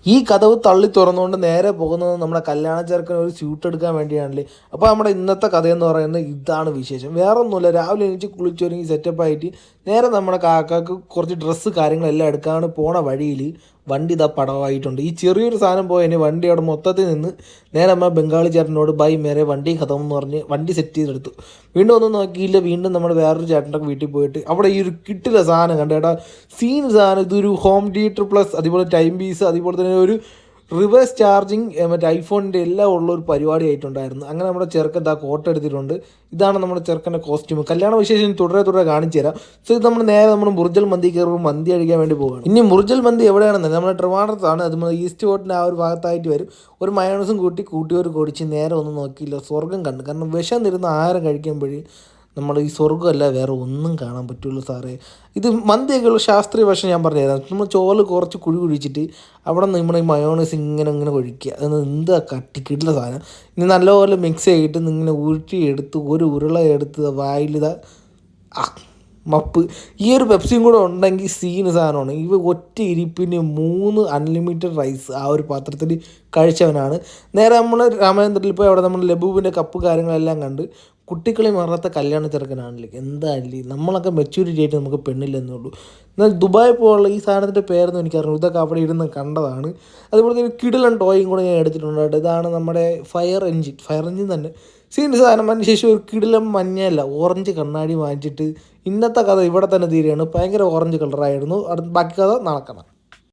ഈ കതവ് തള്ളി തുറന്നുകൊണ്ട് നേരെ പോകുന്നത് നമ്മുടെ കല്യാണ ചെറുക്കന് ഒരു സ്യൂട്ട് എടുക്കാൻ വേണ്ടിയാണല്ലേ. അപ്പോൾ നമ്മുടെ ഇന്നത്തെ കഥയെന്ന് പറയുന്നത് ഇതാണ് വിശേഷം. വേറെ ഒന്നുമില്ല, രാവിലെ എണീച്ച് കുളിച്ചൊരുങ്ങി സെറ്റപ്പായിട്ട് നേരെ നമ്മുടെ കാക്കാക്ക് കുറച്ച് ഡ്രസ്സ് കാര്യങ്ങളെല്ലാം എടുക്കാണ് പോണ വഴിയിൽ വണ്ടി ഇതാ പടവായിട്ടുണ്ട്. ഈ ചെറിയൊരു സാധനം പോയതിന് വണ്ടി അവിടെ മൊത്തത്തിൽ നിന്ന് നേരെ നമ്മൾ ബംഗാളി ചേട്ടനോട് ബൈ മേരെ വണ്ടി കഥം എന്ന് പറഞ്ഞ് വണ്ടി സെറ്റ് ചെയ്തെടുത്തു. വീണ്ടും ഒന്നും നോക്കിയില്ല, വീണ്ടും നമ്മൾ വേറൊരു ചേട്ടൻ്റെ വീട്ടിൽ പോയിട്ട് അവിടെ ഈ ഒരു കിട്ടില്ല സാധനം കണ്ടു കേട്ടാ. സീൻ സാധനം, ഇതൊരു ഹോം തിയേറ്റർ പ്ലസ് അതുപോലെ ടൈം പീസ് അതുപോലെ തന്നെ ഒരു റിവേഴ്സ് ചാർജിങ് മറ്റേ ഐഫോണിൻ്റെ എല്ലാം ഉള്ള ഒരു പരിപാടി ആയിട്ടുണ്ടായിരുന്നു. അങ്ങനെ നമ്മുടെ ചെറുക്കൻ ആ കോട്ട എടുത്തിട്ടുണ്ട്. ഇതാണ് നമ്മുടെ ചെറുക്കൻ്റെ കോസ്റ്റ്യൂം. കല്യാണ വിശേഷം തുടരെ കാണിച്ചു തരാം. സോ ഇത് നമ്മൾ നേരെ നമ്മൾ മുർജൽ മന്തി കയറുമ്പോൾ മന്തി കഴിക്കാൻ വേണ്ടി പോവുകയാണ്. ഇനി മുർജൽ മന്തി എവിടെയാണെന്ന് നമ്മുടെ ട്രിവാൻഡ്രത്താണ്. അത് നമ്മൾ ഈസ്റ്റ് കോട്ടിൻ്റെ ആ ഒരു ഭാഗത്തായിട്ട് വരും. ഒരു മയോണൈസും കൂട്ടിയൊരു കൊടിച്ച് നേരെ ഒന്നും നോക്കിയില്ല, സ്വർഗ്ഗം കണ്ടു. കാരണം വിശന്നിരുന്ന് ആഹാരം കഴിക്കുമ്പോഴേ നമ്മൾ ഈ സ്വർഗ്ഗമല്ല വേറെ ഒന്നും കാണാൻ പറ്റുള്ളൂ സാറേ. ഇത് മന്തിയൊക്കെയുള്ള ശാസ്ത്രീയ ഭാഷ ഞാൻ പറഞ്ഞുതരാം. നമ്മൾ ചോറ് കുറച്ച് കുഴിച്ചിട്ട് അവിടെ നിന്ന് നമ്മുടെ ഈ മയോണൈസ് ഇങ്ങനെ ഒഴിക്കുക. അത് എന്താ കട്ടിക്കിട്ടുള്ള സാധനം. ഇനി നല്ലപോലെ മിക്സ് ചെയ്തിട്ട് ഇങ്ങനെ ഉരുട്ടിയെടുത്ത് ഒരു ഉരുള എടുത്ത് വായിലിതാ മപ്പ്. ഈ ഒരു പെപ്സിയും കൂടെ ഉണ്ടെങ്കിൽ സീന് സാധനമാണ്. ഇവ ഒറ്റ ഇരിപ്പിന് 3 അൺലിമിറ്റഡ് റൈസ് ആ ഒരു പാത്രത്തിൽ കഴിച്ചവനാണ്. നേരെ നമ്മൾ രാമചന്ദ്രയിൽ പോയി അവിടെ നമ്മൾ ലബൂബിൻ്റെ കപ്പ് കാര്യങ്ങളെല്ലാം കണ്ട് കുട്ടികളെ മാറാത്ത കല്യാണ ചെറുക്കനാണല്ലേ. എന്താല്ലേ നമ്മളൊക്കെ മെച്യൂരിറ്റി ആയിട്ട് നമുക്ക് പെണ്ണില്ലെന്നേ ഉള്ളൂ. എന്നാൽ ദുബായ് പോലുള്ള ഈ സാധനത്തിൻ്റെ പേരൊന്നും എനിക്കറിയാം. ഇതൊക്കെ അവിടെ ഇരുന്ന് കണ്ടതാണ്. അതുപോലെ തന്നെ കിടിലൻ ടോയും കൂടെ ഞാൻ എടുത്തിട്ടുണ്ട്. ഇതാണ് നമ്മുടെ ഫയർ എഞ്ചിൻ തന്നെ സീൻ സാധനം. അതിന് ശേഷം ഒരു കിടിലം മഞ്ഞല്ല ഓറഞ്ച് കണ്ണാടി വാങ്ങിച്ചിട്ട് ഇന്നത്തെ കഥ ഇവിടെ തന്നെ തീരുകയാണ്. ഭയങ്കര ഓറഞ്ച് കളറായിരുന്നു. ബാക്കി കഥ നടക്കണം.